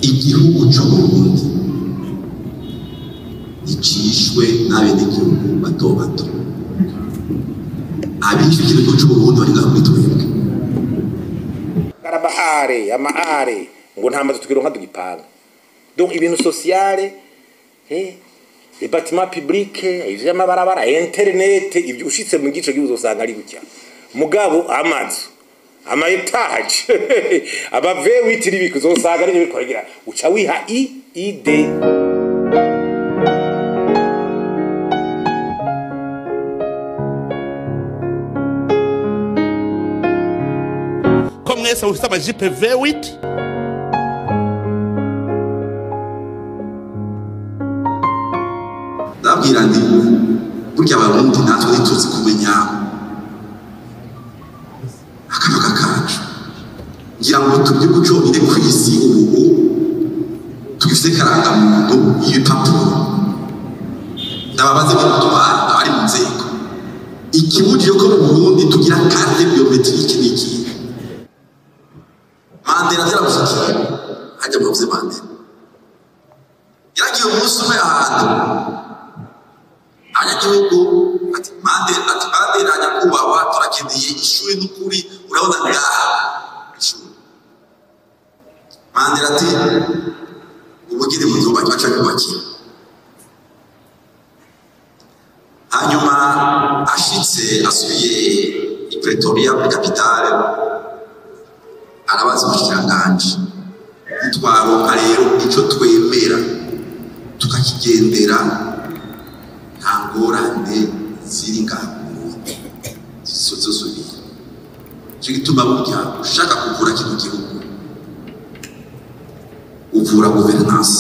igihugu cy'Uburundi icishwe n'abenegihugu bato bato. Abishe igihugu cy'Uburundi bari ngaho muri twebwe. Karabahare amaare ngo nta mazu tukironka dugipanga. Donc ibintu sociale les bâtiments publics, ivy'amabarabara, internet, ibyo ushitse mu gice gihuzo usanga ari gutya. Mugabo amazu ama etage abave witiri bikuzosanga ari bikorera uca wiha ide. Comme ça usaba jipe V8 ndabwira ndi burya abarundi natwe ntituzi kumenya akabaga kacu ngira ngo tubye gucomire ku isi ubu tugifite karangamuntu y'ibipapuro ndababaze batwara abari mu nzego ikibujije ko mu Burundi tugira carte biometrique n'iki Mandela vyaramushikira hajya mu buzima Mandela yaragiye umunsi umwe ahantu abanyagihugu ati Mandela nyakubahwa turakeneye ishuri n'ukuri urabona ngaha ishuri. Mandela ati ubugire mu zuba cyaca kubakira. Hanyuma ashitse asubiye i Pretoria muri capitale arabaza umushikiranganji ntitwaronka rero ico twemera tukakigendera nta ngorane ziri ngaho zisuzuzubira cyo gituma burya ushaka kuvura kino gihugu uvura governance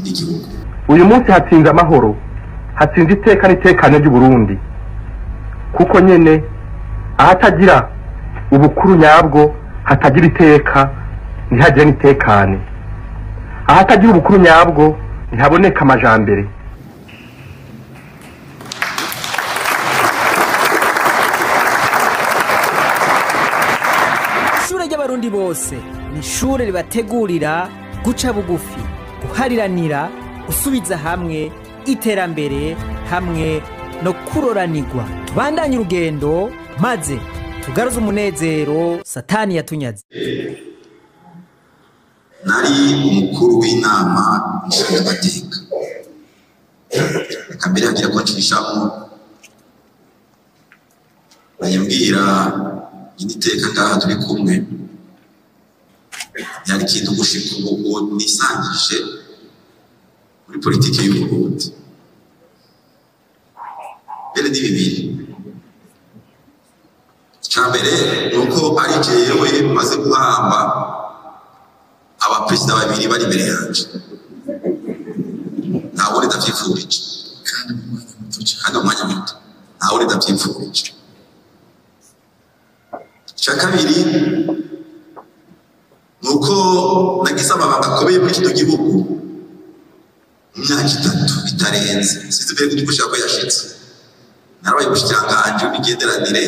y'igihugu. Uyu munsi hatsinze amahoro, hatsinze iteka n'itekane ry'Uburundi kuko nyene ahatagira ubukuru nyabwo hatagira iteka ntihagire n'itekane, ahatagira ubukuru nyabwo ntihaboneka amajambere. Ishure ry'abarundi bose ni ishure ribategurira guca bugufi, guhariranira, gusubiza hamwe iterambere hamwe no kuroranirwa. Tubandanye urugendo maze tugaruze umunezero satani yatunyaze. Nari umukuru w'inama nshingamateka kambere hagira ko nshishamo bayambwira initeka ngaha turi kumwe yari kintu gushika ubu nisangije muri politike y'u Burundi bere ni bibiri. Cyambere nuko ari jewe maze guhamba abaperezida babiri bari imbere yanje ntawe ndavyifurije kandi umwanya muto ntawe ndavyifurije. Cya kabiri nuko nagize amabanga akomeye muri kino gihugu mu myaka 3 bitarenze sinzi mbere ko ushaka yashitse narabaye umushikiranganji w'imigenderanire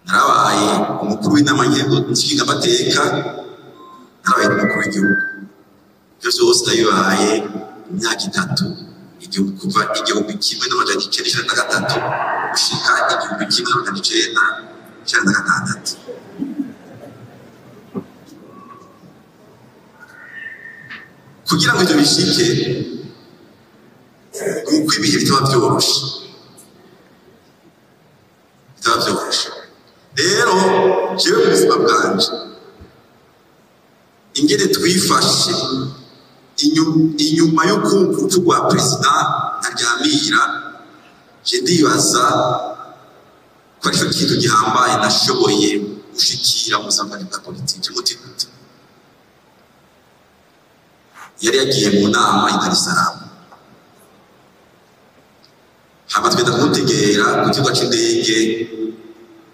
narabaye umukuru w'inama nshingamateka narabaye umukuru w'igihugu. Ibyo byose ndabibaye mu myaka 3 igihugu kuva igihumbi kimwe n'amajana 1993 gushika igihumbi kimwe n'amajana 1996. Kugira ngo ibyo bishike nuko ibihe bitaba byoroshe rero jewe mu buzima bwanje ingene twifashe inyuma yo kumva urupfu rwa perezida Ntaryamira je ndibaza ko ari cyo kintu gihambaye nashoboye gushikira mu buzima bwa politiki mutigute. Yari yagiye mu nama i Dar es Salaam hama twenda kumutegera ku kibuga c'indege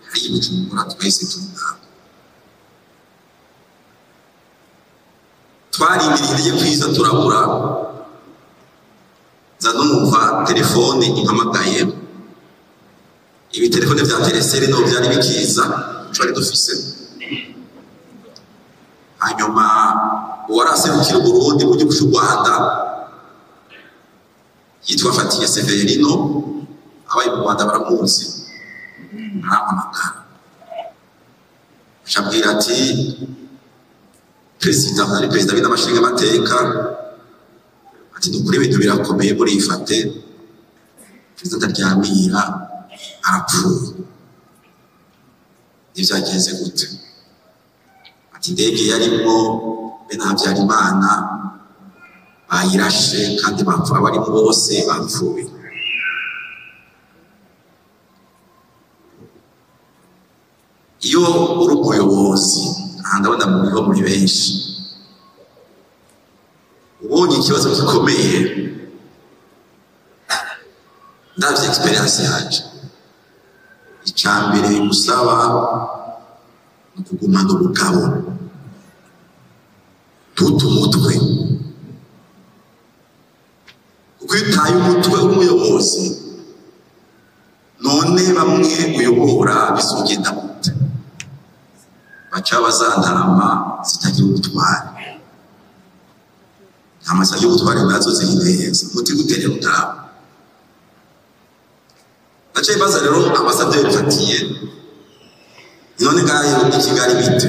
hari Bujumbura twese tungana twarindiriye kwiza turabura za numva telefone impamagaye ibi telefone vya Teresere no byari bikiza twari dufise hanyuma uwaraserukira Burundi mu gihugu cy'u Rwanda yitwa Fatiye Severino abaye mu Rwanda baramuzi arampamagara shabwira ati perezida w'amashinga amateka ati dukuri ibintu birakomeye muri ifate perezida Ntaryamira arapfuye nivyagenze gute ati indege yarimo Habyarimana bayirashe kandi bapfa barimo bose bapfuye iyo uri umuyobozi ndabona muri benshi ubonye ikibazo gikomeye ndavye experience yaje icambere gusaba kugumana ubugabo umutwe kwitaye umutwe w'umuyobozi none bamwe uyobora bisugenda gute baca bazandarama zitagira ubutware amasaha y'ubutware nazo zihimeza muti gutere mutabo baca baza rero ambasaderi Fatiye none ngayo i Kigali bite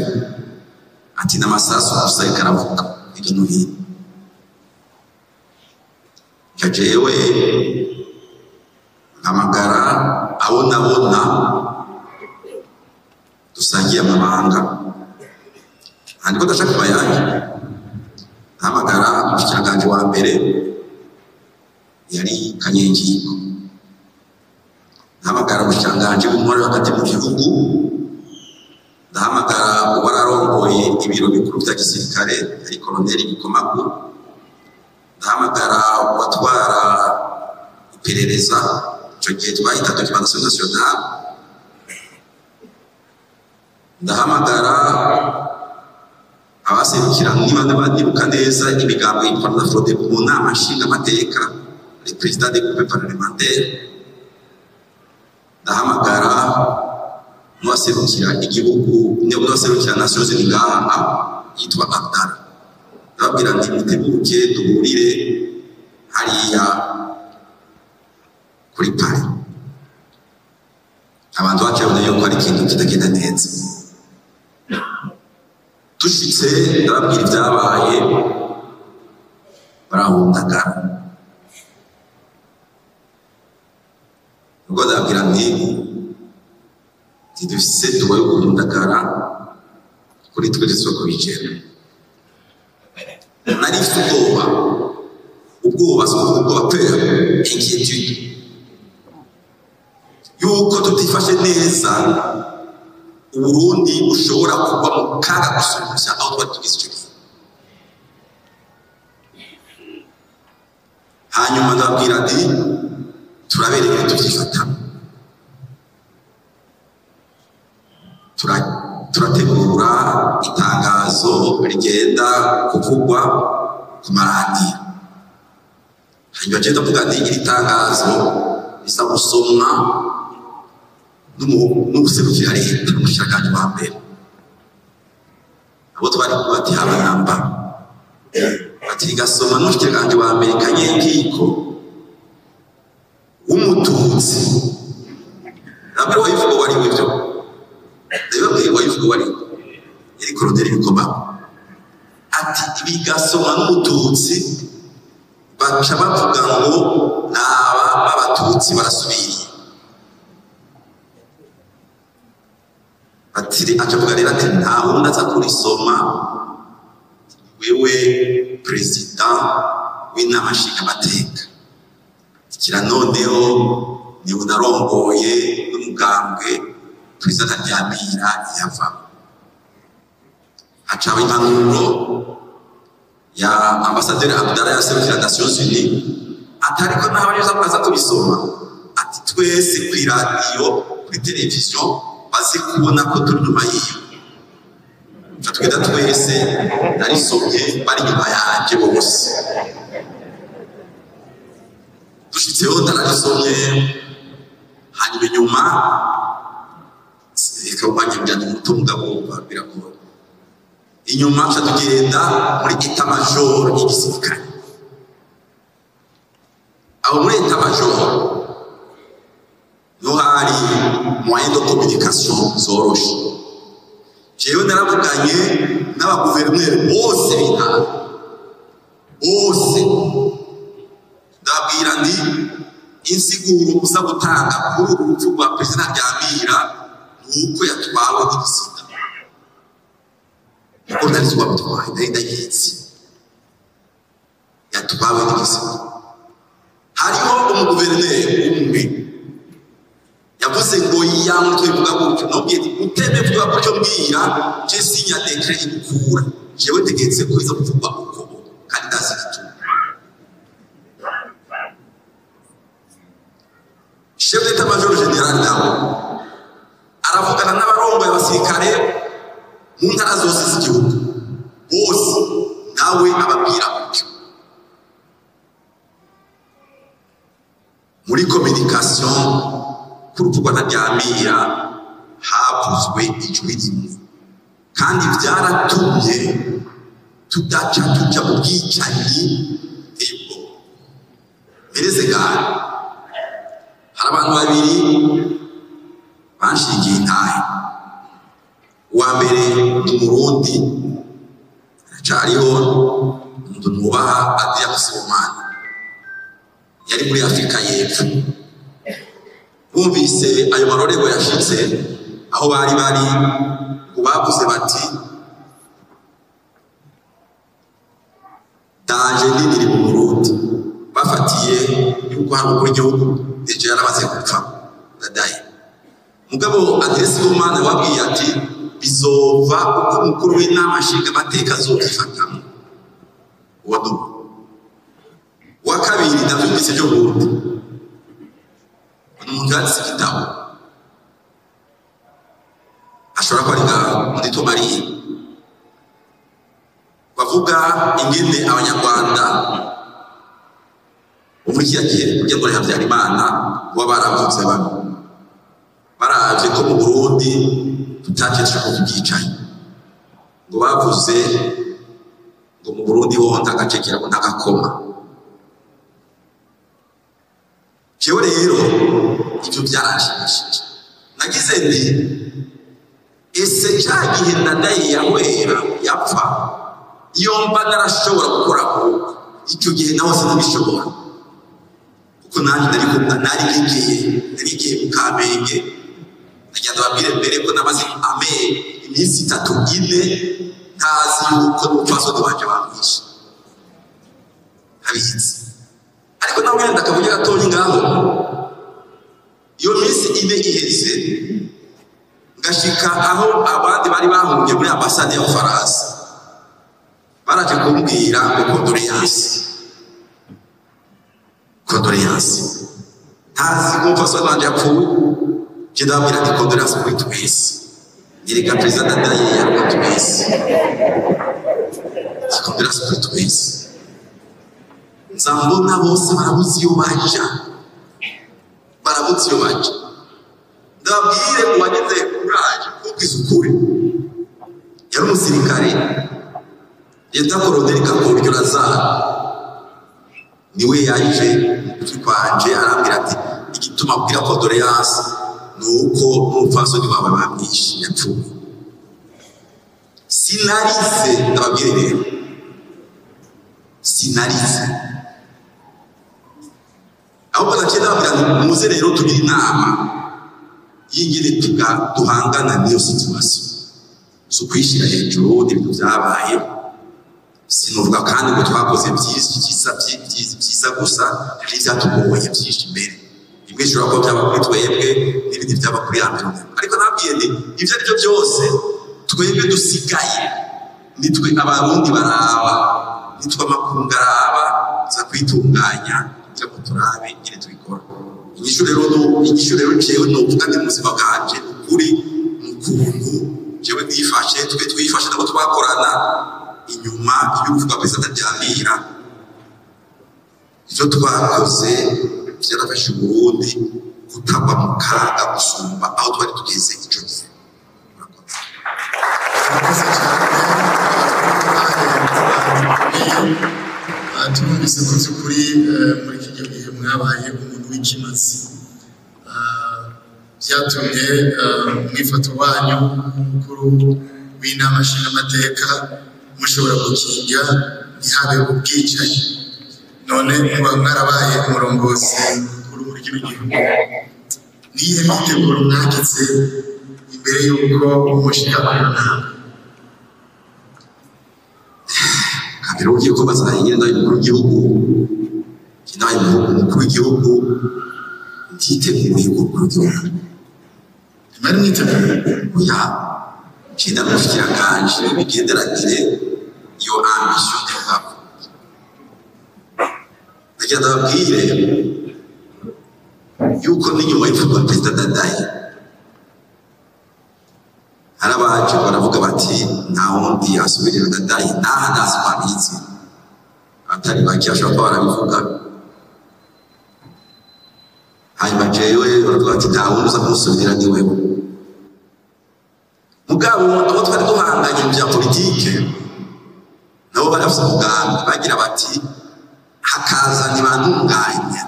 ati n'amasasu gusa ikaravuga hirya no hino kajewe amagara abona dusangiye amabanga ariko ndashaka kubayanje amagara umushikiranganje wa mbere yari Kanyengiko amagara umushikiranganje w'umwari hagati mu gihugu ndahamagara wararongoye ibiro bikuru bya gisirikare ari Colonel Bikomagu ndahamagara watwara iperereza cyo gihe twahita documentation nationale ndahamagara abaserukira niba n'abadibuka neza imigambo y'itwa na fraude mu nama nshinga amateka le président des groupes parlementaires ndahamagara n'uwaserukira igihugu n'uwaserukira Nations Unies ngaha yitwa Abdara ndababwira ndi mutebuke duhurire hariya kuri Paris abantu bacabona yuko ari ikintu kitagenda neza dushitse ndababwira ibyabaye barahundagara ubwo ndababwira nti dufise tubaye guhundagara kuri twe isoko bicera nari ubwoba pe inquiétude yuko tutifashe neza Uburundi ushobora kuba mu kaga gusubisha aho twari tugize icyo gihe hanyuma ndabwira ati turabereye tuvyifata turategura itangazo rigenda kuvugwa ku maradiyo hanyuma agenda avuga ati iri tangazo risa gusomwa n'ubuserukira leta n'umushikiranganje wa mbere abo twari bati abanamba ati rigasoma n'umushikiranganje wa mbere Kanyengiko w'umututsi nabwo wayivuga wari w'ibyo ndababwiye wayivuga wari iri Colonel Bikomagu ati bigasoma n'umututsi baca bavuga ngo naba b'abatutsi barasubiriye ati acavuga rero ati nta wundi aza kurisoma wewe perezida w'inama nshingamateka kira noneho ni unarongoye n'umugambwe perezida Ntaryamira yava acaba impanuro ya ambasaderi Abdara yaserukira Nations Unies atariko n'abaje baza kubisoma ati twese kuri radio kuri televiziyo bazi kubona ko turi nyuma yiyo twita twese narisomye bari nyuma yanje bose dushitseho ndararisomye hanyuma inyuma ikabanye byane umutunga bomba birakora inyuma cha tugenda muri état major y'igisirikare. Aho muri état major no hari moyen de communication zoroshe. Jewe naravuganye n'abaguverineri bose b'intara bose ndabwira ndi insiguro uza gutanga kuri urupfu rwa President Ryamira nuko yatwawe n'igisida. Uko nari twabitwaye ndayitsi yatwawe n'igisida. Hariho umuguverineri umwe yavuze ngo yamutwe bivuga gutyo nobwiye uteme vuga gutyo mbwira je sinya decret ikura jewe tegetse ko iza kuvuga uko kandi ndasikitu. Chef d'état-major général nawe aravugana n'abarongoye abasirikare mu ntara zose z'igihugu bose nawe ababwira gutyo. Muri communication kurupfugwa na Ryamira havuzwe ijwi rimwe kandi byaratumye tudaca tuja mu bwicanyi ebo mereze gare. Hari abantu babiri banshigiye intahe. Uwa mbere mu Burundi acariho umuntu nubaha Adrien Musomani yari muri Afrika y'Epfo. Bumvise ayo marorego yashitse aho bari bavuze bati daje nini mu Burundi bafatiye yuko hano kuri gihugu ejo yarabaze gupfa ndadaye. Mugabo Adrien Musomani wabwiye ati bizova uko umukuru w'inama nshinga amateka azokifatamo. Wa kabiri ndavyumvise byo Burundi umuntu yanditse igitabo ashobora kwandika muri Tomariye bavuga ingene abanyarwanda muri kiyagiye kugira ngo Habyarimana wabaravuze baravye ko mu Burundi tutaceceka ku bwicanyi ngo bavuze ngo mu Burundi ho ntagacekera ko ntagakoma. Jewe rero ivyo byarashimishije nagize nti ese cyagihe ndadaye yawera yapfa iyo mba narashobora gukora icyo gihe naho sinabishobora kuko nanjye narigiye mu Kamenge najya babwire mbere ko namaze iminsi 3-4 ntazi yuko n'umupfasoni wanje bamwishe abizi. Ariko nawe yenda akavuga gatonyi ngaho iyo minsi 4 iheze ngashika aho abandi bari bahungiye muri ambasade ya Faransa baraje kumbwira ngo condoléance ntazi kumva so banje yapfuye je ndabwira ati condoléance kuri twese yereka president Ndadaye ya twese condoléance kuri twese. Nzambona bose barabuze iyo baja ndabwire uwageze kuraje kubwiza ukuri yari umusirikare yita Colonel Kaporyo Lazare niwe yaje kwanje arambwira ati igituma abwira condoléance nuko umupfasoni wawe bamwishe yapfuye. Sinarize ndababwire rero sinarize ahubwo nakenda babwira muze rero tugira inama y'ingene duhangana n'iyo situation so kwishira hejuru n'ibintu byabaye. Sinuvuga kandi ngo twakoze byiza gusa hari ibyatugoye byinshi imbere imwe ishobora kuba byaba kuri twebwe n'ibindi byaba kuri ambere. Ariko nabwiye nti ibyo ari byo byose twebwe dusigaye nitwe abarundi baraba nitwe amakungu araba za kwitunganya kugira ngo turabe ingene tubikora. Inyishu rero jewe novuga ndi muzima bwanje ukuri mukungu jewe twifashe twifashe nabo twakorana inyuma y'uvuga President Ryamira ivyo twakoze byarafashe Burundi kutagwa mu kaga gusumba aho twari tugeze ico gihe. tumvise ko by'ukuri muri iki gihe mwabaye umuntu w'ikimazi byatumye mwifato wanyu mukuru w'inama nshingamateka mushobora gukinga ntihabe ubwicanyi none muba mwarabaye umurongozi mukuru muri kino gihugu nihe myiteguro mwagize imbere y'uko mushika ku nama kabiri ugiye ko bazanye n'umukuru w'igihugu kinaye umukuru w'igihugu ntiteguye umukuru w'igihugu bari mwiteguye ya kina mushikiranganje bigenderanire iyo ambition y'abo ndagira ndababwire yuko n'inyuma y'uko Perezida Ndadaye harabaje baravuga bati nta wundi yasubirira Ndadaye naha ndazimanizi atari baki ashobora kuba barabivuga hanyuma jewe baravuga bati nta wundi uza kumusubirira ni wewe mugabo abo twari duhanganye mu bya politike nabo barafite umugambi bagira bati hakaza ntibantunganya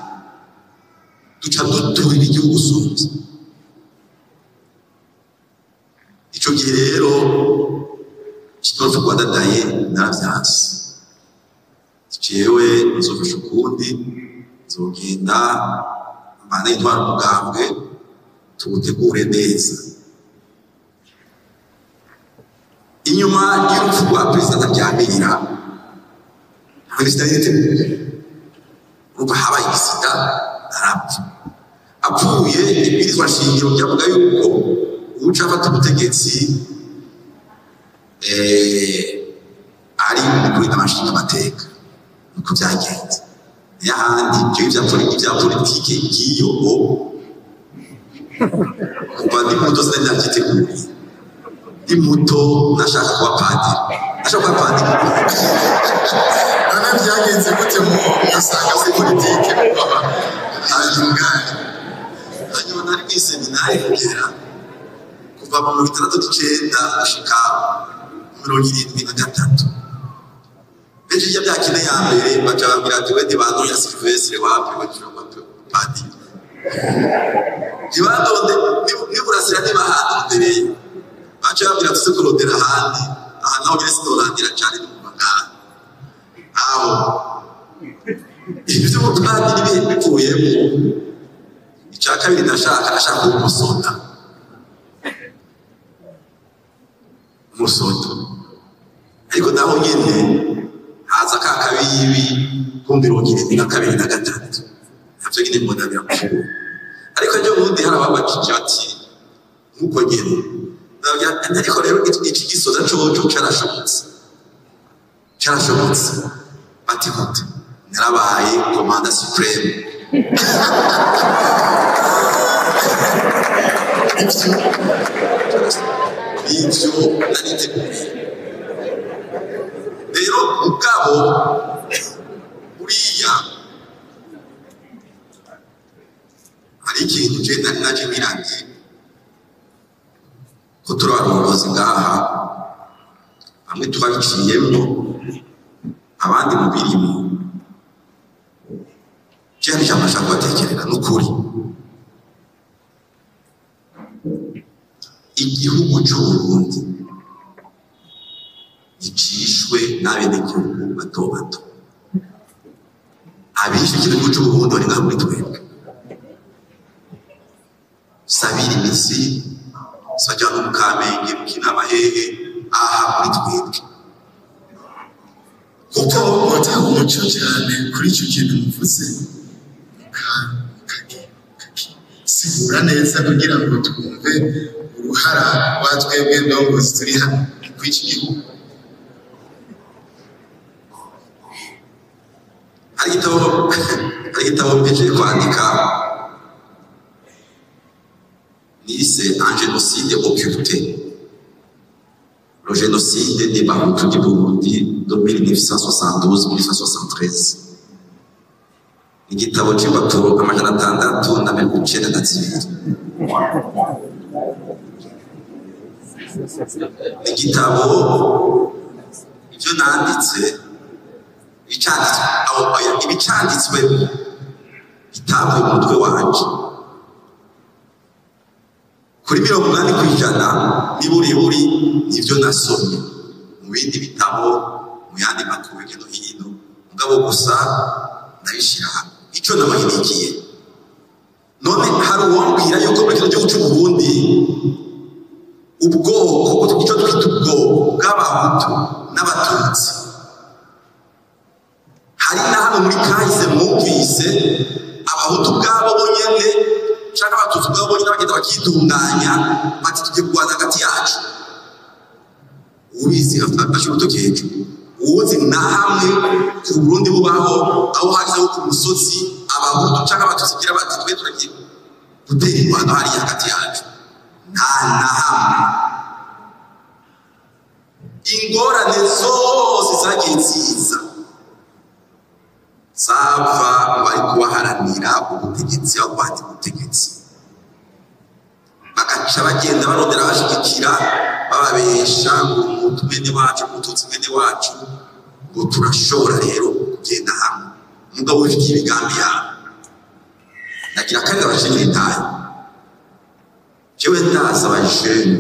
duca duturira igihugu usumvye ico gihe rero kitorofa kwa Ndadaye naravyanse jewe nzofasha ukundi nzogenda mbana intwara umugambwe tuwutegure neza inyuma y'urupfu rwa Perezida Ntaryamira Perezida yiteguye urumva habaye igisida arapfa apfuye ibwirizwa shingiro ryavuga yuko uca afata ubutegetsi ari umukuru w'amashingamateka nuko byagenze n'ahandi ibya politike ngiyo kuva ndi muto sinari nabyiteguye ndi muto nashaka kuba padiri none byagenze gute mu isanga muri politike hanyuma nari mu iseminari kugera kuva mu 1969 gushika 73 benshi bya kine ya mbere baca babwira ati wende bantu ya Silvestre wapi bacira padiri Dibandonde niburasira nibahandere baca babwira tuze kurondera ahandi aha naho nyine sitolandira cyane mu magana aho ibyo mutwandi nibihe bivuyemo icya kabiri ndashaka umusonda ariko naho nyine haza ka kabibi kumbiro kindi na kabiri na gatatu navyo nyine mbona birakuru ariko nje ubundi harababajije ati nkuko nyine ariko rero iki gisoza coco carashobotse bati gute narabaye komanda supreme ivyo nariteguye rero mugabo uriya hari ikintu je nari naje mirandi ko turi abarongozi ngaha bamwe twabiciyemo abandi mu birimo cyane cyane ashaka kubatekerera n'ukuri igihugu cy'Uburundi gicishwe n'abenegihugu bato bato abishe igihugu cy'Uburundi bari ngaha muri twebwe sabiri imitsi sajya no mu Kamenge mu Kinama hehe aha muri twebwe kuko watanga umuco cyane kuri icyo kintu muvuze sigura neza kugira ngo twumve uruhara rwa twebwe ndongozi turi hano kuri iki gihugu hari igitabo mpeje kwandika nise un génocide occulté le génocide des Bahutu du Burundi de 1972-1973 igitabo cy'impapuro 692 igitabo ibyo nanditse ibicanditswe bitavuye mu mutwe wanje kuri 80% niburi nivyo nasomye mu bindi bitabo mu yandi makuru y'ino hino mugabo gusa ndabishira hamwe ico nabahirikiye none hari uwambwira yuko muri kino gihugu cy'u Burundi ubwoko icyo twita ubwoko bw'abahutu n'abatutsi hari na hano muri kahise mwumvise abahutu bwabo bonyene cyangwa abatutsi bwabo bonyene bagenda bakitunganya bati tugiye kurwana hagati yacu ubizi afashe urutoki hejuru uwuzi na hamwe ku Burundi bubaho aho hariho ku musozi abahutu cyangwa abatutsi gira bati twe turagiye gutera ingwano hari hagati yacu nta na hamwe ingorane zose zagiye nziza zava bari kubaharanira ubutegetsi aho bati ubutegetsi bagaca bagenda barondera bashigikira bababesha ngo umutwene wacu umututsi mwene wacu ngo turashobora rero kugenda hamwe mugabo ufite ibigambi yawe nagira kandi abashinzwe itaye jewe ndasaba jeune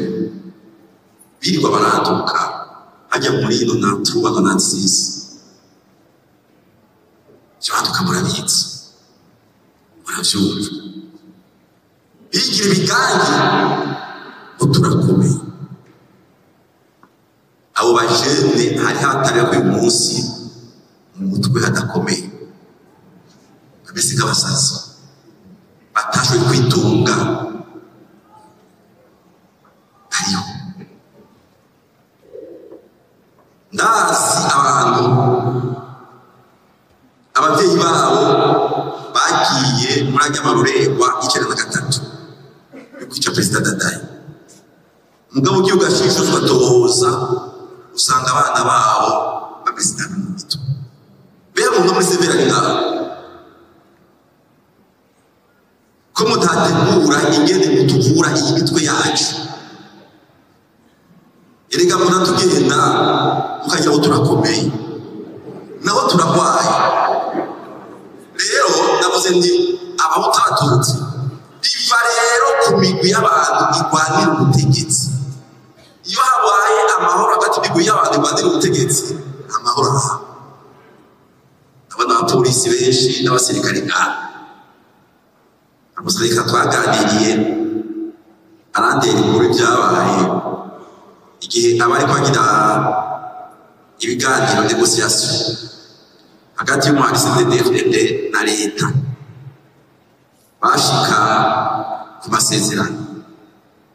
birirwa baranduka hajya muri ino natuba na natsisi cyaduka murabitsi muravyumva bigira ibigangi ngo turakomeye abo bajene hari hatari uyu munsi mu mutwe hadakomeye kabese k'abasazi batashoboye kwitunga hariho ndazi abantu ababyeyi babo bagiye muri ajya marurengwa 1993 kwica Perezida Dadaye mugabo ugiye ugashisha ugatohoza usanga abana babo bameze nabi mu mitwe bero ngo muri severa ngaho ko mutategura ingene mutuvura iyi mitwe yacu erega muratugenda mukajya aho turakomeye naho turagwaye rero navuze ndi abahutu abatutsi biva rero ku migwi y'abantu igwanira ubutegetsi iyo habaye amahoro hagati y'imigwi y'abantu igwanira ubutegetsi amahoro aha abana abapolisi benshi n'abasirikare ngaha amusirikare twaganiriye arandera inkuru byabaye igihe abari kwagira ibiganiro negociation hagati y'umuhari CNDD-FDD na leta bashika ku masezerano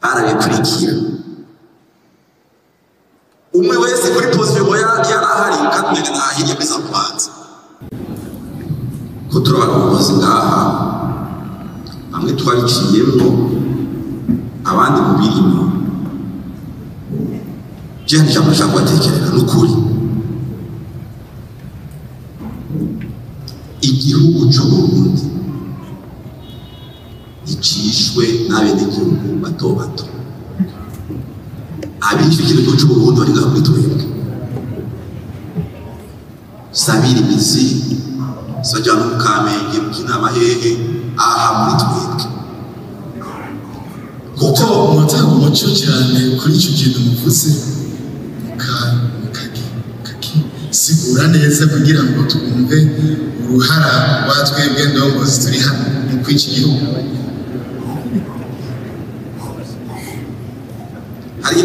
barabikurikira umwe wese kuri position yarahari kandi nahiriye biza kubanza ko turabakoze ngaha bamwe twariciyemo abandi mu birimo jean jamashaka batekerera n'ukuri igihugu cyo Burundi icishwe n'abenegihugu bato bato abishwe igihugu cyo Burundi bari ngaho muri twebwe sabiri imizi sajana mu Kamenge mu Kinama hehe aha muri twebwe kuko umutaka umuco cyane kuri icyo kintu muvuze sigura neza kugira ngo twumve uruhara rwa twebwe ndongozi turi hano mu kw'iki gihugu. hari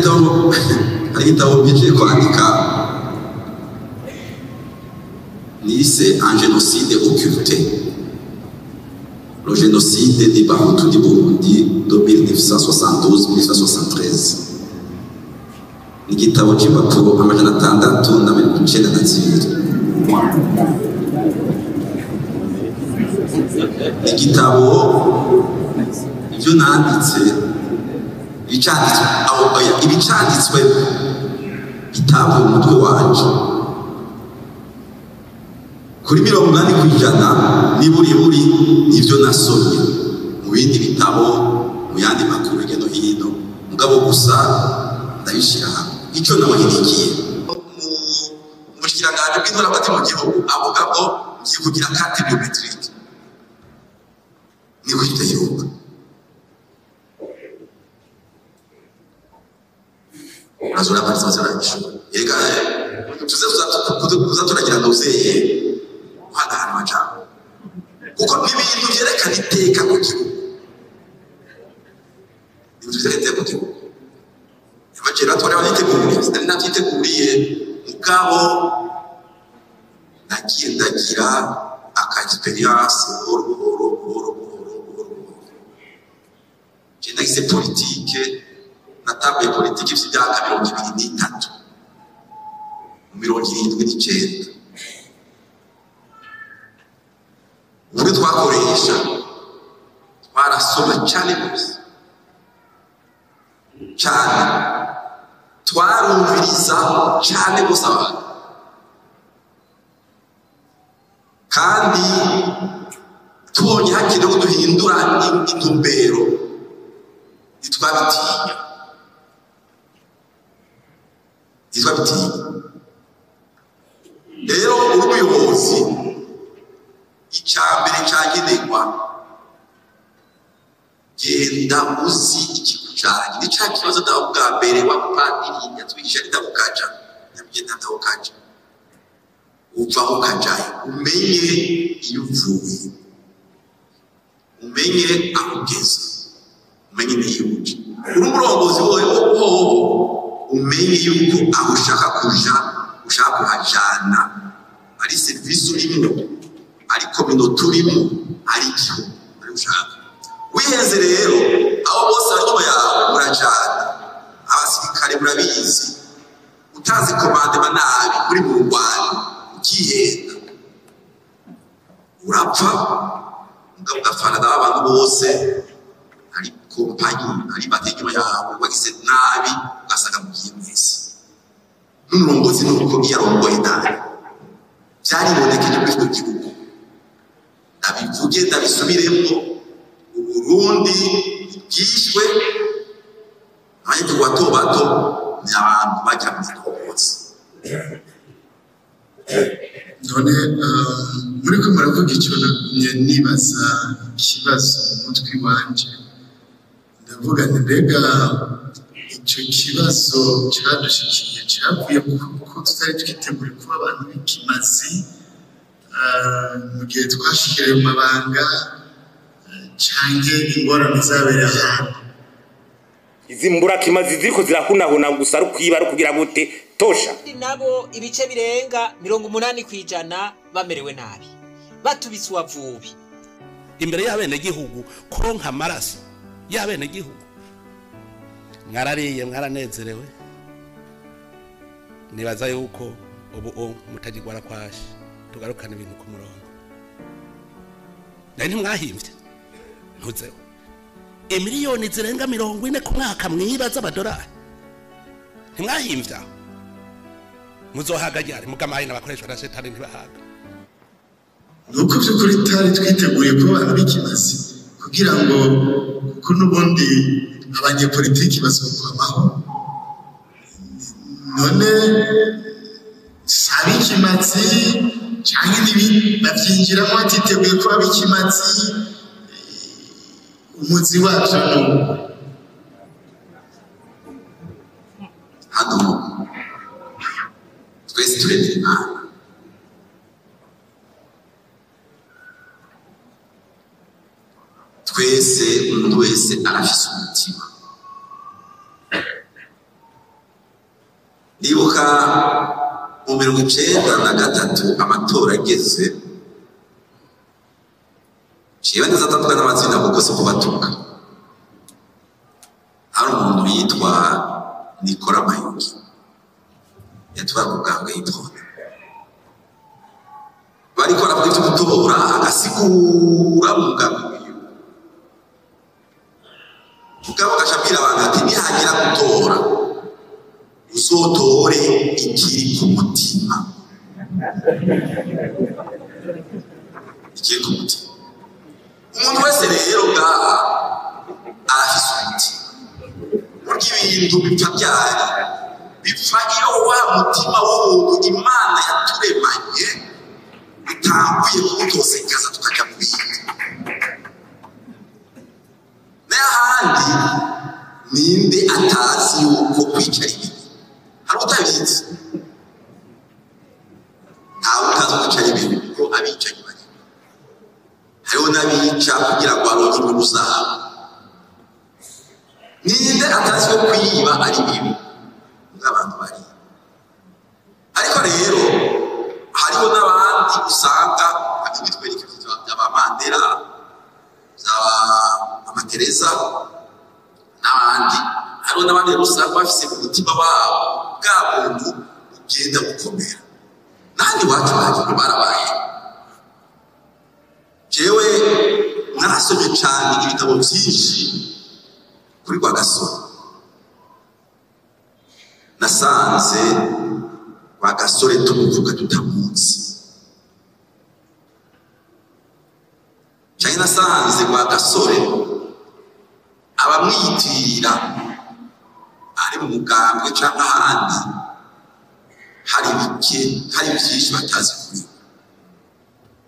igitabo bije kwandika nise un génocide occulté, le génocide des Bahutu du Burundi de 1972-1973. Igitabo cy'impapuro 692. Igitabo ibyo nanditse ibicanditswe bitavuye mu mutwe wanje kuri 80% niburi nivyo nasomye mu bindi bitabo mu yandi makuru y'ino hino mugabo gusa ndabishira hamwe ico nabahirikiye mu ubushikiranganje bw'intora hagati mu gihugu avuga ko ngiye kugira carte biometrique ni kwitayiruka azura participation y'ishuri ega tuza turagira doseye hagana majambo kuko n'ibintu byerekana iteka ku gihugu ibintu byerekana ku gihugu abakera twari baniteguriye sinari navyiteguriye mugabo nagiye ndagira aka experience buhoro je nagize politique natambuye politiki y'imyaka 23 mu 79 ubwo twakoresha twarasoma cyane gusa cyane twarumviriza cyane gusa abantu kandi tubonye hakenewe duhindura intumbero ntitwabitinya rero ubuyobozi icyambere cyagenerwa genda uzi ikikucanye ni cya kibazo ndaho bwa mbere wa padiri yatwigisha ndabukaja nyabigenda ndabukaja uva ukajaye umenye iyo uvuye umenye aho ugeze umenye n'iyo uje uri umurongozi wowe umenye yuko aho ushaka kuja ushaka kuhajana ari serivisi urimo ari kominote urimo ari igihugu ari ushaka wiheze rero aho bose arimo yawe urajana abasirikare murabizi utazi komande nabi uri mu Rwanda ukihenda urapfa ugafana n'abantu bose ari kompanyi ari bategema yawe bagize nabi ugasanga mugiye mwese n'umurongozi nuko yarongoye nabi byaribonekeje muri icyo gihugu ndabivuge ndabisubiremo Uburundi bwishwe ariko bato ni abantu bajya mu burongozi none muri ko muravuga icyo nibaza ikibazo mu mutwe wanje ndavuga nti mbega icyo kibazo cyadushikiye cyavuye kuko tutari twitegura kuba abantu b'ikimazi mu gihe twashikiriye mu mabanga canke ingorane zabereye ahantu izi mburakimazi ziriko zirahunahuna gusa ari kwiba ari kugira gute tosha nabo ibice birenga 80% bamerewe nabi batubiswa vubi imbere y'abene gihugu konka amaraso y'abene gihugu mwarariye mwaranezerewe nibaza yuko ubu mutagirwara kwashi tugarukana ibintu ku murongo nari ntimwahimvye ntuzeho miliyoni zirenga 40 ku mwaka mwibaza amadolari ntimwahimvye aho muzohaga ryari mugamaye n'abakoreshwa na setani ntibahaga nuko by'ukuri tari twiteguye kuba abantu b'ikimazi kugira ngo kuko n'ubundi abanyepolitiki bazokwamaho none sabi ikimazi cyangwa n'ibindi babyinjiramo batiteguye kuba b'ikimazi umuzi wacu hano twese turemera Imana twese umuntu wese arafise umutima nibuka mu 1993 amatora ageze jewe ndazatandukana n'amatsinda kuko si kubatuka hari umuntu yitwa Nicolas Mayugi yatwara ubwambwe yitwa bariko aravuga ivyo gutora agasigura mugabo gashabwira abantu ati nihagira gutora uzotore ikiri ku mutima ikiri ku mutima umuntu wese rero ngaha arafise umutima burya ibintu bipfa byari biva iyo wa mutima w'umuntu Imana yaturemanye utanguye kutosekaza tukajya mu bindi n'ahandi ninde atazi yuko kwicara ibi hari utabizi ntawe utazi kwicara ibi kuko abicaye bari hariho n'abica kugira ngo aronke inyungu zabo ninde atazi ko kwiba ari bibi nk'abantu bari ariko rero hariho n'abandi usanga bitwereka byaba Mandela byaba Amatereza n'abandi hariho n'abandi usanga bafise mu mutima wabo bwa muntu ugenda gukomera nani wacu baje barabaye jewe narasomye cyane ibitabo byinshi kuri Rwagasore nasanze Rwagasore tumuvuga tutamunsi cyane nasanze Rwagasore abamwiyitirira ari mu mugambwe cyangwa ahandi hari byinshi batazi kuri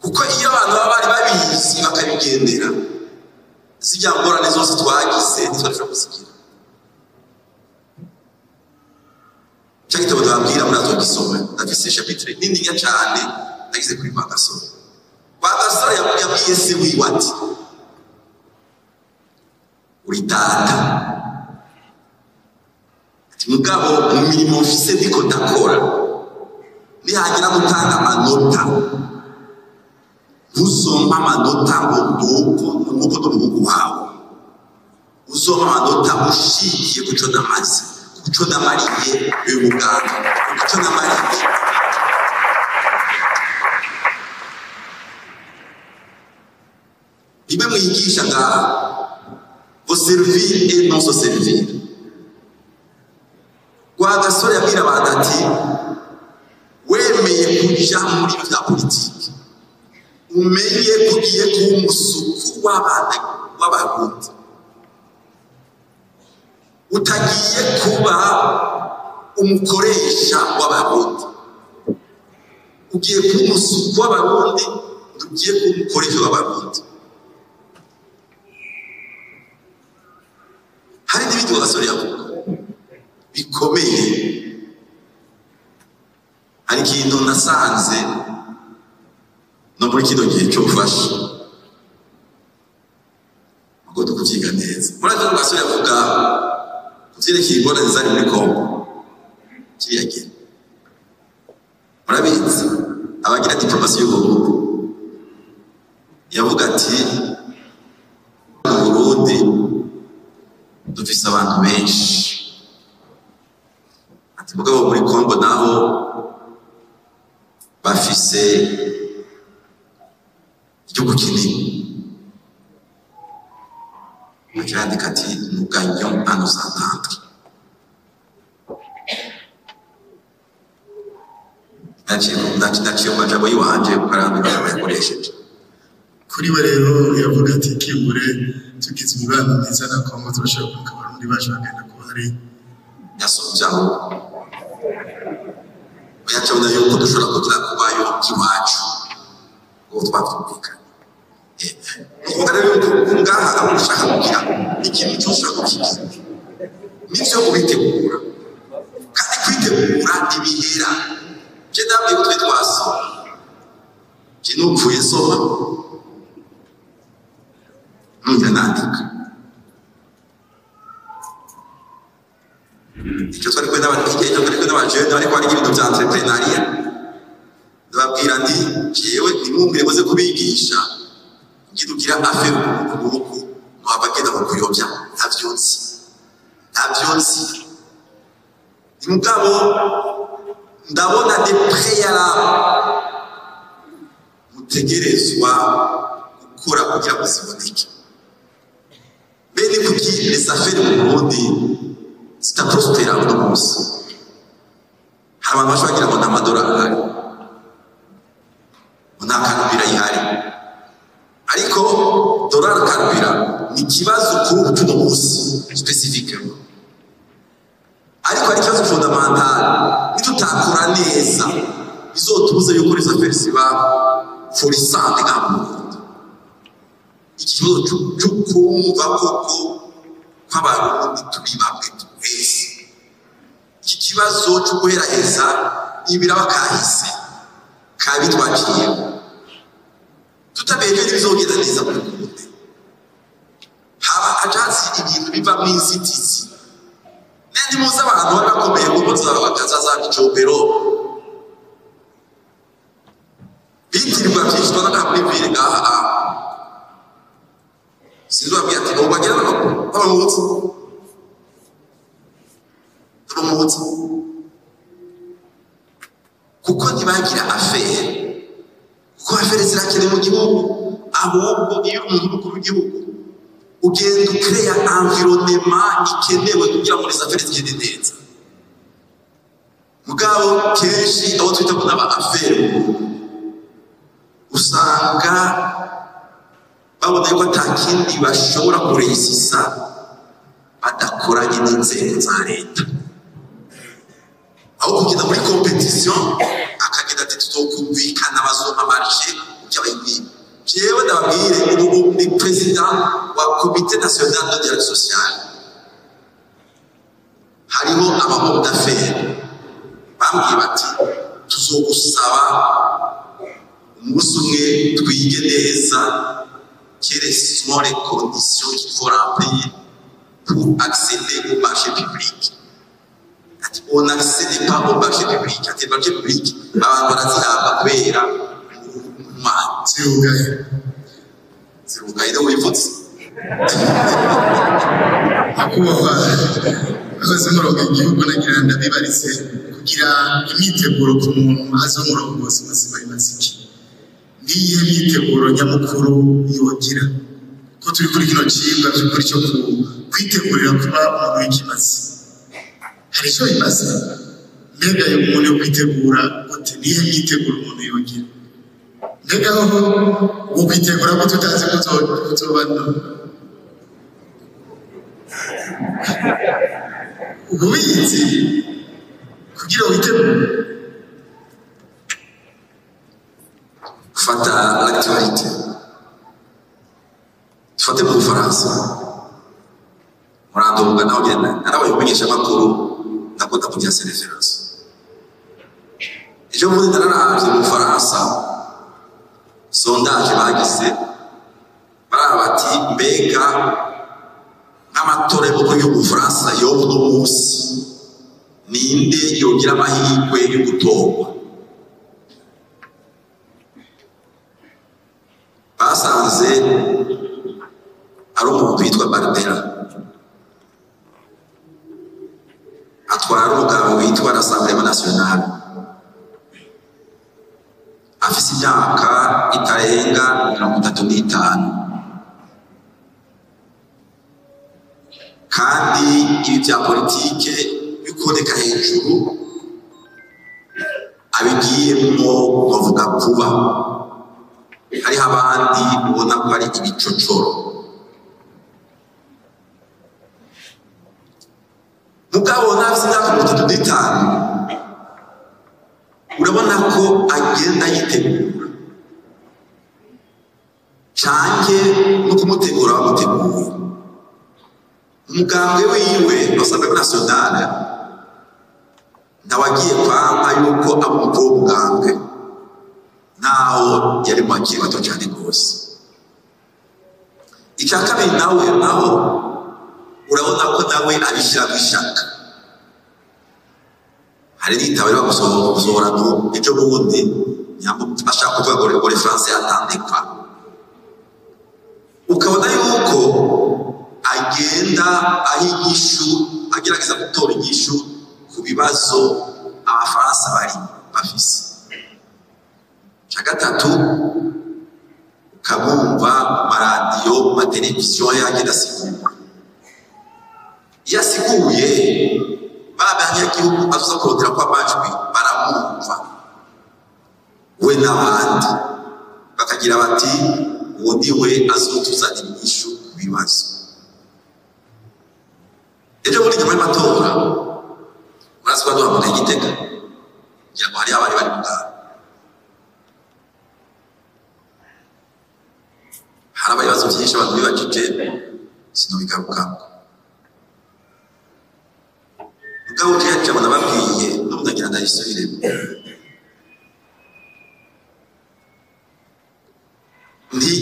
kuko iyo abantu baba bari babizi bakabigendera zijya ngorane zose twagize ntitwashobora kuzigira cyangwa igitabo ndababwira murazo gisoma ndafise chapitre niniya cyane nagize kuri Rwagasore Rwagasore yabwiye se wiwe ati uri data ati mugabo mu mirimo mfise ndiko ndakora nihagira gutanga amanota uzompa amanota ngo nuko n'umuhungu wawe uzompa amanota ushikiye kuco namaze kuco namariye uyu muganga kuco namariye ibe mwigisha ngaha vous servir et non se servir Rwagasore yabwira abantu ati wemeye kuja muri bya politiki umenye kugiye kuba umusuku w'abana w'abarundi utagiye kuba umukoresha w'abarundi ugiye kuba umusuku w'abarundi ugiye kuba umukoresha w'abarundi hari n'ibindi Rwagasore yavuga bikomeye hari ikintu nasanze no muri kino gihe cyo gufasha ngo tukuvyiga neza muraje Rwagasore yavuga kuvyerekeye ingorane zari muri Kongo kiriyagira murabizi abagira diplomasi y'uburundi yavuga ati mu Burundi dufise abantu benshi ati mugabo muri Kongo naho bafise igihugu kinini akirandika ati nous gagnons à nous entendre naciye amajambo yiwanje ukarambika yakoresheje kuri we rero yavuga ati kibure tugize umubano mwiza na Kongo turashobora kuvuga abarundi bacu bagenda kuba hari yasubyaho yacabona yuko dushobora kugira kubayo iwacu ubu twavyumvikana nukuvuga rero yuko ngaha abo ushaka kugira ikintu cyose ushaka kukigira nivyo ubitegura kandi kwitegura ibihera je ndabwiye ko twe twasoma je nupfuye soma nandika icyo twari kumwe n'abajene ariko hari ibintu bya entrepreneuria ndababwira ndi jewe nimwumvire muze kubigisha ngidugira affaire urugo mwabagenda mu kuyobya ntavyo nzi mugabo ndabona de préalable mutegerezwa gukora kugira ngo ziboneke bene kuki les affaires mu Burundi zitaprospera uno munsi hari abantu bashobora ngo n'amadolari unakarubira ihari ariko dolari karubira ni ikibazo kuri uno munsi specifique ariko hari ikibazo fondamental nitutakora neza bizotubuze yuko izo affaires ziba florissante ngaho. Ikibazo cyo kumva koko kw'abarundi turi bamwe twese, iki kibazo cyo guheraheza ibiraba kahise kabi twaciye tutabejwe n'ibizogenda neza muri Burundi. Haba ajazi ibintu biva mu inzitizi nandi muzi abantu barakomeye kuko bakazaza icobero bitirirwa byinshi n'akamubwire ngaha sinzobabwira ati ngo bagera n'abamutsi kuko ntibagira affaire, kuko affaire zirakene mu gihugu. Ahubwo iyo umuntu mukuru w'igihugu ugenda ukreya environnement ikenewe kugira ngo izo affaire zigende neza. Mugabo kenshi abo twita ko n'aba affaire usanga babona ko atakindi bashobora kuresisa badakoranye n'inzego za leta, aho kugenda muri competition akagenda ati tuzokumvikana bazoma marché cy'abayindi. Jewe ndababwire ubu ni president wa comité national de dialogue social, hariho abahombe d'affaires bambwiye bati tuzogusaba umunsi umwe twige neza quelles sont les conditions qu'il faut remplir pour accéder au marché public. On n'accède pas au marché public. Le marché public, c'est le gars de foot. Abasemurongo igihugu nagira ndabibaritse kugira imyiteguro ku muntu azomurongo wose masiba imasiki. Niye myiteguro nyamukuru yogira ko turi kuri kino cibwa kuri cyo kwitegurira kuba umuntu w'ikimazi. Hari icyo bimaze mbega umuntu yo kwitegura gute? Niye myiteguro umuntu yogira mbega aho wo kwitegura ko tutazi kuzobana ububizi kugira witegure fata l'actualité. Fate mu Bufaransa murandunga naho genda narabaye kumenyesha amakuru ndakunda kujya reference. Ejo bundi nararavye mu Bufaransa sondage bagize barabati mbega nk'amatora yo mu Bufaransa yo mu munsi ninde yogira amahirwe yo gutorwa. Basanze ari umuntu witwa Bardella atwara umugabo witwa Rassemblement National, afise imyaka itarenga 35 kandi ibi bya politike bikoreka hejuru abigiyemo bavuga vuba. Hariho abandi ubona ko ari ibicocoro. Mugabo nafise imyaka 35 urabona ko agenda yitegura canke no kumutegura bamuteguye. Umugambwe wiwe Rassemblement National ndawagiye kwanga yuko abumva ubugambwe naho yari makiri bato cyane rwose. Icya kabiri nawe urabona ko nawe abishyira mu ishaka. Hari n'igitabo rero gusohora ejo bundi ashaka kuvuga ngo France yatandikwa, ukabona yuko agenda ahigishu agerageza gutora inyishu ku bibazo abafaransa bari bafise. Cya gatatu ukabumva maradiyo mateleviziyo yagenda asigura. Iyo asiguye abanyagihugu aza kurondera ko amajwi baramwumva we n'abandi bakagira bati uwo niwe azotuzanira inyishu ku bibazo. Ejo muri nyuma y'amatora Gitega ngira ngo hari abari bari muganga hari abayobozi byinshi abantu bibajije sinobigarukamo ubwo cyaje abana babwiye n'ubutagira ndayisubire ndi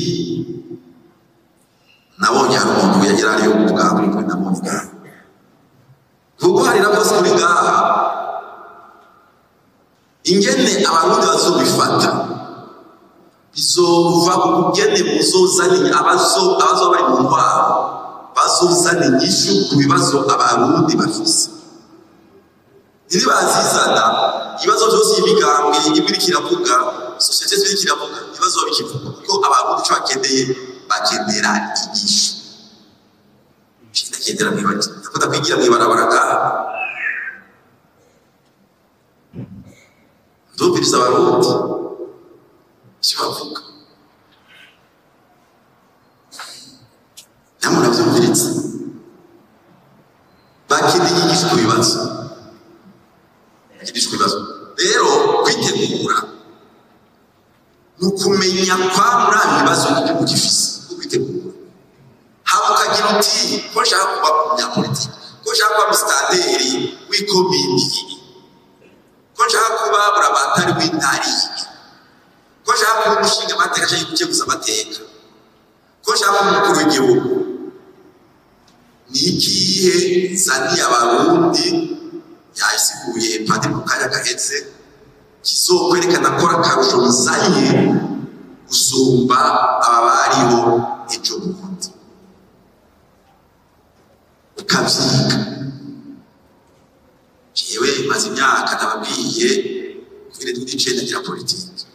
nabonye hari umuntu yagira ariyo muganga ariko namuvuga kuko hari nakoze kuri ngaha ingene abarundi bazobifata bizova kugene muzozaniye abazo bari mu ntwaro bazozana inyishu ku bibazo abarundi bafise niba bazizana ibibazo byose y'imigambwe ibiri kiravuga societe ziri kiravuga ibibazo bikivuga kuko abarundi cyo bakenera inyishu kindakendera mwibaje ndakunda kwigira mwibarabaraga ndumviriza abarundi kibavuga namuna byumviritse bakeneye inyishu ku bibazo rero kwitegura nukumenya kwa muri ibibazo igihugu gifise kwitegura haba ukagira uti ko nshaka kuba umunyapolitiki ko nshaka kuba mustaderi w'ikomini ko nshaka kuba buramatari w'intari ko nshaka kuba umushinga amateka cyangwa gukeguza amateka ko nshaka kuba umukuru w'igihugu ni ikihe zaniye abarundi yasiguye padiri mu kanya gahetse kizokwerekana ko akarusho muzanye gusumba ababariho ejo bundi ukabyiga jewe maze imyaka nababwiye kuri 2019 ngira politiki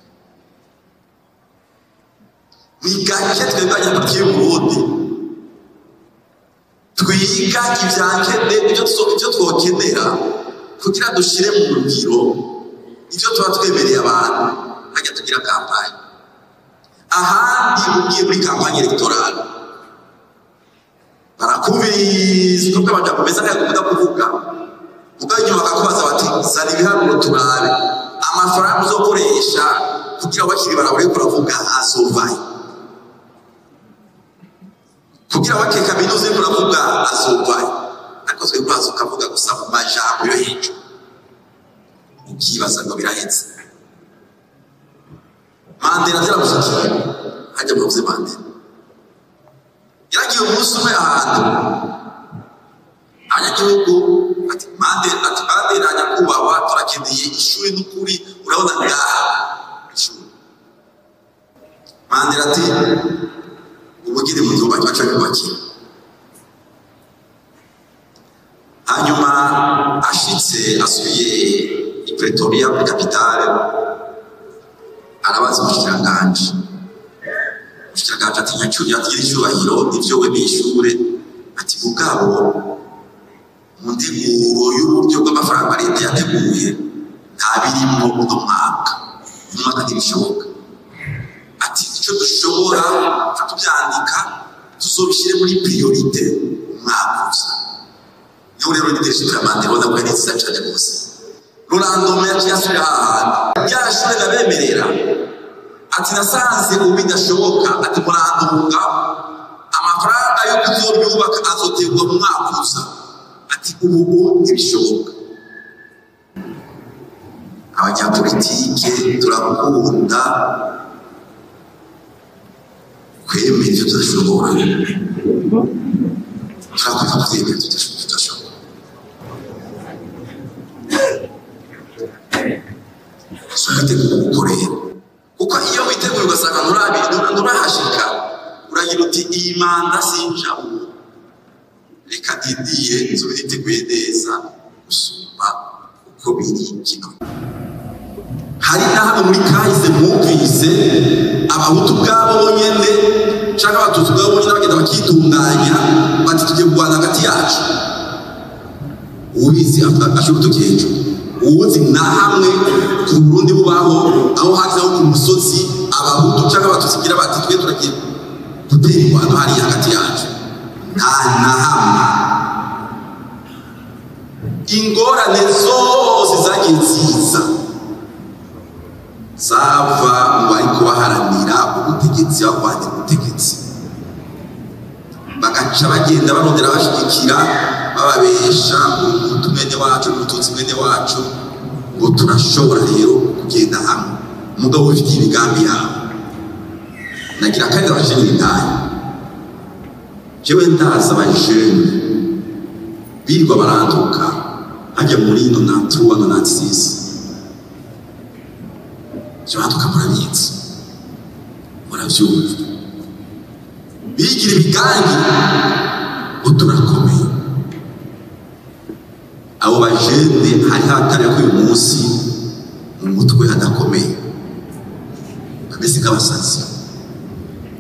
migake twebanye politiki y'Uburundi twiga ivyakende ibyo twokenera kugira dushire mu rugiro ivyo tuba twemereye abantu hajya tugira kampanye ahandi ugiye muri kampanye electorale barakumviriza kuko abantu bameze nk'ayo kuvuga ubwo nyuma bakakubaza bati zana ibiharuro turabe amafaranga uzokoresha kugira abakiri barabure kuravuga azovaye kugira abakiri kaminuza kuravuga azovaye ariko twe kwazo kavuga gusa mu majambo yo hejuru ukibaza ngo birahetse Mandela ziramushikira hajya muvuze Mandela yaragiye umunsi umwe ahantu abanyagihugu ati Mandela nyakubahwa turakeneye ishuri n'ukuri urabona ngaha ishuri Mandela ati ubugire mu gihugu cyacu cyubakira hanyuma ashitse asubiye i Pretoria muri kapitale arabaza umushyiranganje ati nyacyuriye ati icyubahiro ivyo we bishure ati bugabo mu nteguro y'uburyo bw'amafaranga leta yateguye nta birimo uno mwaka ntibishoboka ati icyo dushobora tubyandika tuzobishyire muri priorite umwaka uza niho rero nideshimira Mandela ubona ko ari nziza cyane rwose rurandome yaciye asubira ahantu ryashure ndabemerera ati nasanze ubu bidashoboka ati murandunga amafaranga yo kuzoryubaka azotegwa mu mwaka uza ati ubu ntibishoboka abanyapolitike turakunda kwemera ibyo tudashobora turakunda kwemera ibyo tudashobora sukategura gukorera kuko iyo witeguye ugasanga nturahashika uragira uti iyi manda sinja ubu reka didiye inzu biteguye neza gusumba uko biri kino hari n'ahantu muri kahise mwumvise abahutu ubwabo bonyene cyangwa abatutsi ubwabo bonyene bagenda bakitunganya bati tugiye kurwana hagati yacu ubizi ashobora tukihejo ubuzi na hamwe ku Burundi bubaho aho hazaho ku musozi abahutu cyangwa abatutsi gira bati twe turagiye gutera ingwano hari hagati yacu nta na hamwe ingorane zose zagiye ziza zava mu bariko baharanira ubutegetsi bagwanira ubutegetsi bagaca bagenda barondera bashigikira bababesha umuntu mwene wacu n'ututsi mwene wacu ngo turashobora rero kugenda hamwe umugabo ufite imigambi yawe nagira kandi abajene indani jewe ndaza abajene birirwa baranduka hajya muri ino natuwa no natsisi jebanduka murabizi muravyumva bigira ibigangi ngo turakomeye abo bajene hari hatari ko uyu munsi mu mutwe hadakomeye bameze nk'abasazi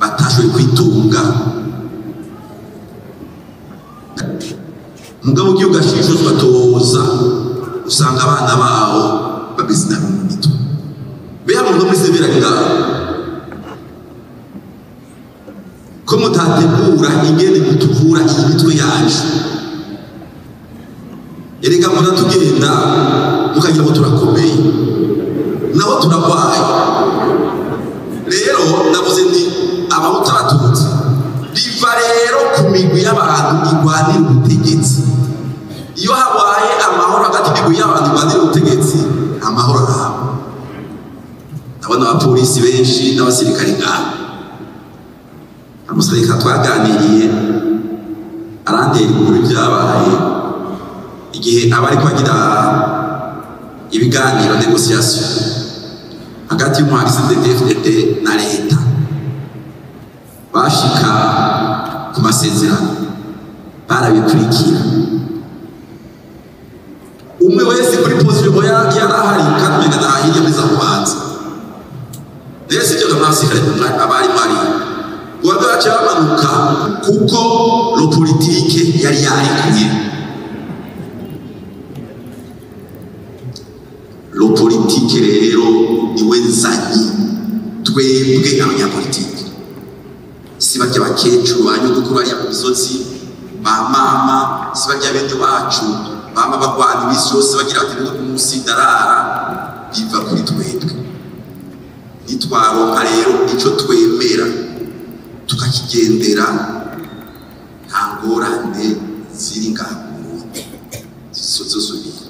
batashoboye kwitunga mugabo ugiye ugashishozwa toza usanga abana bawo bameze nabi mu mitwe beha muntu muri severa ngaho ko mutategura ingene mutuvura iyi mitwe yacu erega mbona tugenda mukagira ngo turakomeye naho turagwaye rero navuze nti abahutu abatutsi riva rero ku migwi y'abantu igwanira ubutegetsi iyo habaye amahoro hagati y'imigwi y'abantu igwanira ubutegetsi amahoro arahaba ndabona abapolisi benshi n'abasirikari ngaho amusirikare twaganiriye arandera inkuru byabaye igihe abari kwagira ibiganiro negociation hagati y'umuhagisi CNDD-FDD na leta bashika ku masezerano barabikurikira umwe wese kuri position yarahari kandi megana hirya muri za kubanza rero sibyo n'abasirikare abari mari wabe baca bamanuka kuko lo politike yari yarekuye lo politike rero niwe nzanyi twebwe abanyapolitike si barya bakecuru banyugukuru bariya mu misozi ba mama si barya bene bacu bama bagwana imisi yose bagira bati no kumusi darara biva kuri twebwe nitwaronka rero ico twemera tukakigendera nta ngorane ziri ngaho zisozosubira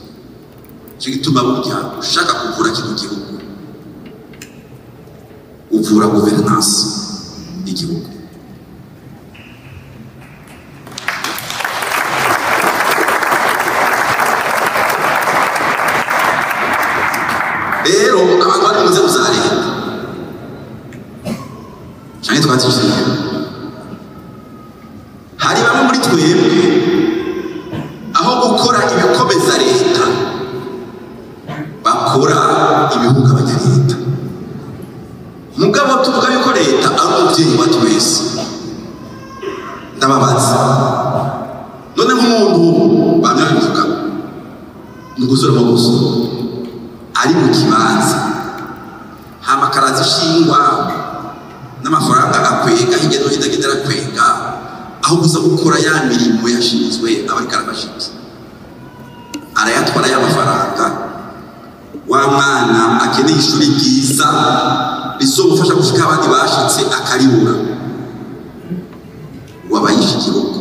cyo gituma burya ushaka kuvura kino gihugu uvura governance y'igihugu rero abantu bari mu nzego za leta cyane twatishije hari bamwe muri twebwe aho gukora ibikomeza leta bakora ibihungabanya leta mugabo tuvuga yuko leta ari umuvyeyi wa twese ndababaza none nk'umuntu bamwe bivuga ni gusura amaguso ari mu kibanza hama karazi ishingwa n'amafaranga akwega hirya no hino agenda arakwega aho gusa gukora ya mirimo yashinzwe abariko arabashiki arayatwara y'amafaranga wa mwana akeneye ishuri ryiza rizomufasha gushika abandi bashitse akaribura wabayishe igihugu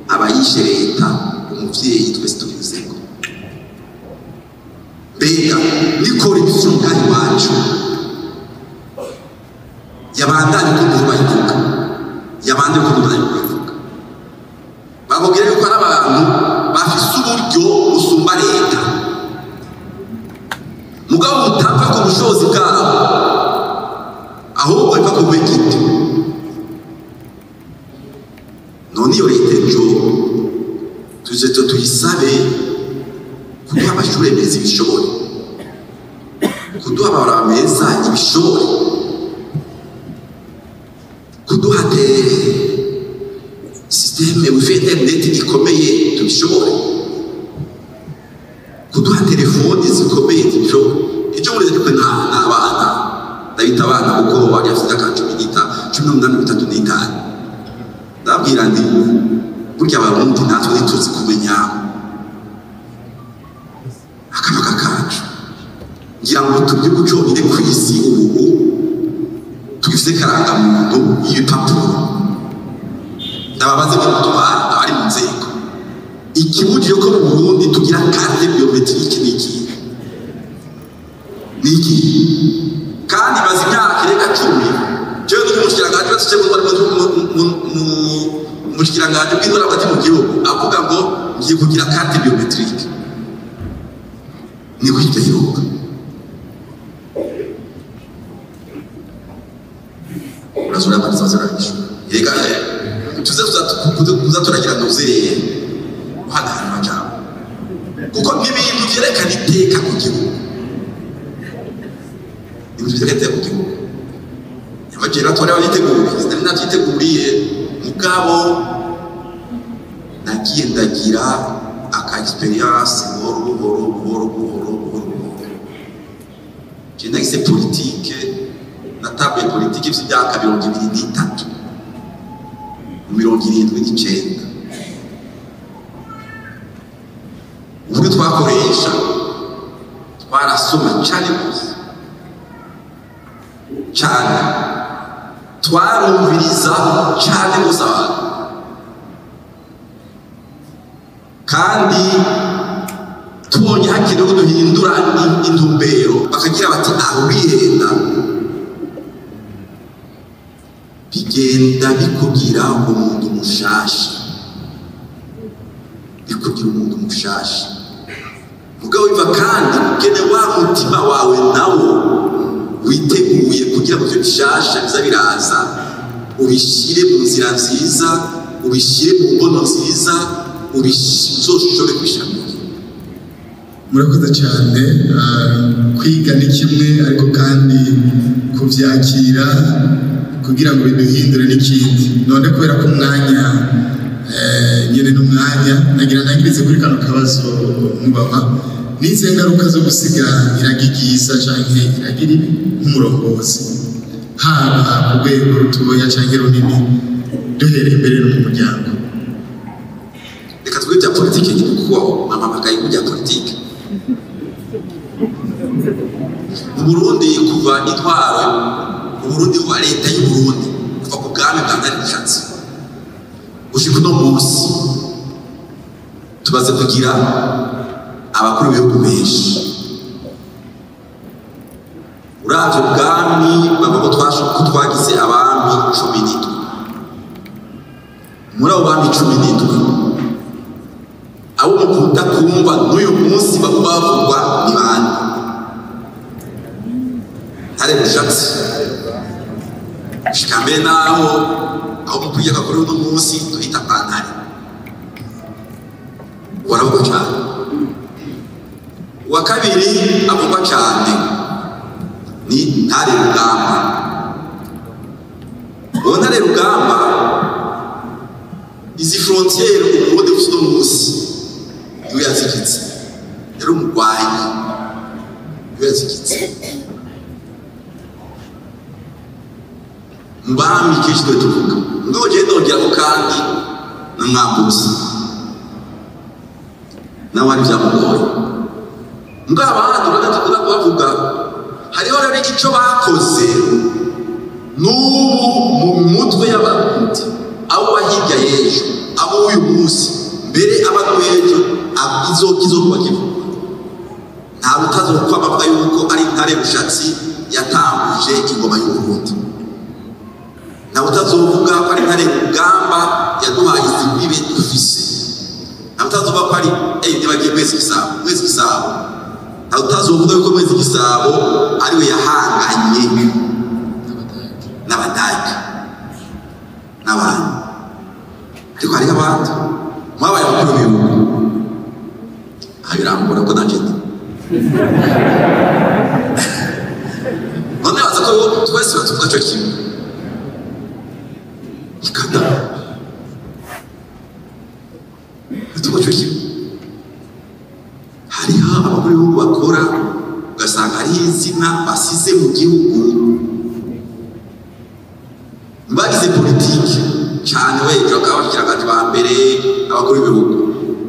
abayishe leta umuvyeyi twese tubizeko mbega nikora ibisuru ngaho iwacu yabandanye ko umuntu bayivuga yabandanye ko umuntu bayivuga bakubwira yuko ari abantu bafise uburyo busumba leta mugabo mutapfa ku bushobozi bwabo ahubwo biva ku bw'igiti none iyo leta ejo tuje tuyisabe kuduha amashure meza ibishobore kuduha amabarabara meza ibishobore kuduha systeme wifi internet ikomeye tubishobore kuduha telefoni zikomeye tubishobore icyo muri zikwe n'abana ndabita abana kuko bari afite akacumi n'ita 18 ndabwira ndi burya abarundi natwe ntituzi kumenya akabaga kacu tugihugu cyonyine ku isi ubu tugifite karangamuntu y'ibipapuro ndababaze batwara abari mu nzego ikibujije ko mu Burundi tugira carte biometrique niki kandi bazi imyaka irenga 10 jewe n'umushikiranganje batuje mu mushikiranganje bw'indora bati mu gihugu avuga ngo ngiye kugira carte biometrique ni kwiteyoka urazura abantu bazarangije rega tuza turagira ndozereye hana majambo kuko n'ibintu byerekana iteka ku gihugu ibintu byerekana iteka ku gihugu nyamagera tore abiteguriye navyiteguriye mugabo nagiye ndagira aka experience buhoro je nagise politique na table politique vy'imyaka 23 79 ubwo twakoresha twarasoma cyane twarumviriza cyane gusa kandi tubonye hakiri ngo duhindura intumbero bakagira bati aho bihenda bigenda bikugira umuntu mushasha mugabo biva kandi ugene wa mutima wawe nawo witeguye kugira ngo ibyo bishasha biza biraza ubishire mu nzira nziza ubishire mu mbono nziza uzoshobore kwishira mu gihe murakoze cyane kwiga ni kimwe ariko kandi kuvyakira kugira ngo biduhindure n'ikindi none kubera ko umwanya nyene n'umwanya nagira nagirize kuri kano kabazo mubaba nize ngaruka zo gusiga iragigiza canke iragira ibi nk'umurongozi haba ku rwego rutoya canke runini duhereye imbere no mu muryango reka twe bya politike kuko mama bakaye kujya politike mu Burundi kuva intwaro mu Burundi wa leta y'u Burundi kuva ku bwami bwa Ndarinshatsi gushika uno munsi tubaze kugira abakuru b'ibihugu benshi uravye ubwami baba ko twagize abami 17 muri abo bami 17 abo mukunda kumva n'uyu munsi bavugwa ni bande Ndarinshatsi gushika mbere naho aho mukwiye gakora uno munsi duhita pantari waravuga cyane wa kabiri avugwa cyane ni Ntare Rugamba Ntare Rugamba izi frontiere ubundi buso munsi niwe yazikitse yari umugwanyi niwe yazikitse mbami kishwe tuvuga ngo je ndongera ko kandi namwambutse nawari byamugoye ngabandi bagatukura bavuga hariho rero icyo bakoze n'ubu mu mutwe y'abarundi abo bahirya y'ejo abo uyu munsi mbere abantu y'ejo izokuba kivuga nta butazokwa bavuga yuko ari Ntare Rushatsi yatanguje ingoma y'u Burundi na utazovuga ko ari Ntare Rugamba yaduhaye izimbibe dufise na utazovuga ko ari nibagiye mwezi gisabo na utazovuga ko mwezi gisabo ariwe yahanganye n'abadage n'abantu ariko hari abandi mwabaye abakuru b'ibihugu abirambura ko nagenda none baza ko twese batuvuga cyo kimwe ikada tuko cyo hariho abakuru b'ibihugu bakora ugasanga hari izina basize mu gihugu bagize politiki cyane wejo akaba bakiragaje ba mbere abakuru b'ibihugu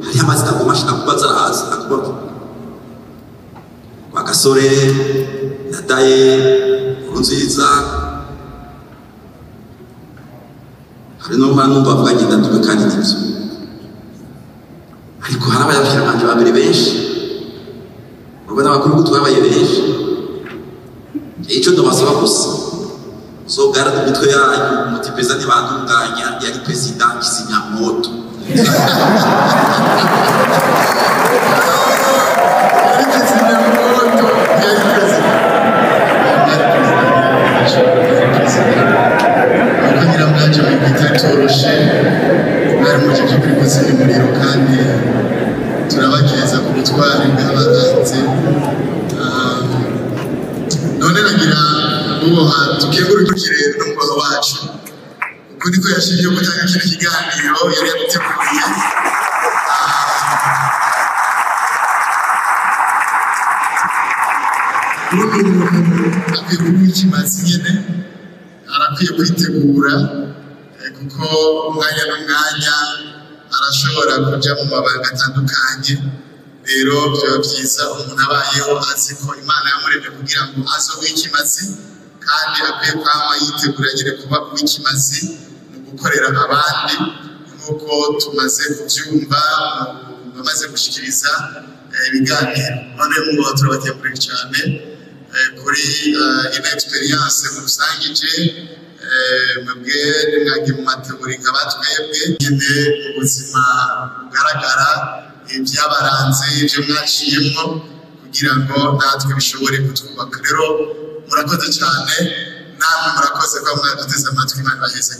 hari amazina ku mashina kubaza araza akubaza Bagasore Nadaye Nkurunziza hari no mpano bavuga ngenda tubekanye n'ibyo ariko hari abayabashiranganje babiri benshi urubona abakuru twabaye benshi icyo ndabasaba gusa zogara imitwe yanyu mutipeza ntibandunganya yari president Kizimyamoto kugira ngo ajye mu bitatoroshe bari mu gihe cy'ukwikoza imuriro kandi turabageza ku butwari bw'abahanze none nagira uboha tukengurukire n'umugabo wacu uko niko yashimye gutanga kino kiganiro yari yaduteguriye akwiye kuba ikimazi nyine arakwiye kwitegura kuko umwanya n'umwanya arashobora kujya mu mabanga atandukanye rero byaba byiza umuntu abayeho azi ko Imana yamuremye kugira ngo azobe ikimazi kandi akwiye kwama yitegura nyine kuba uw'ikimazi mu gukorera abandi nk'uko tumaze kubyumva bamaze gushikiriza ibiganiro none ngo turabategurira cyane kuri ino experience musangije mwebwe nimwage mu mateguri nk'abatwebwe nyine mu buzima bugaragara ibyabaranze ibyo mwaciyemo kugira ngo natwe bishobore kutwubaka rero murakoze cyane namwe murakoze ko mwaduteze amatwi Imana ibaheze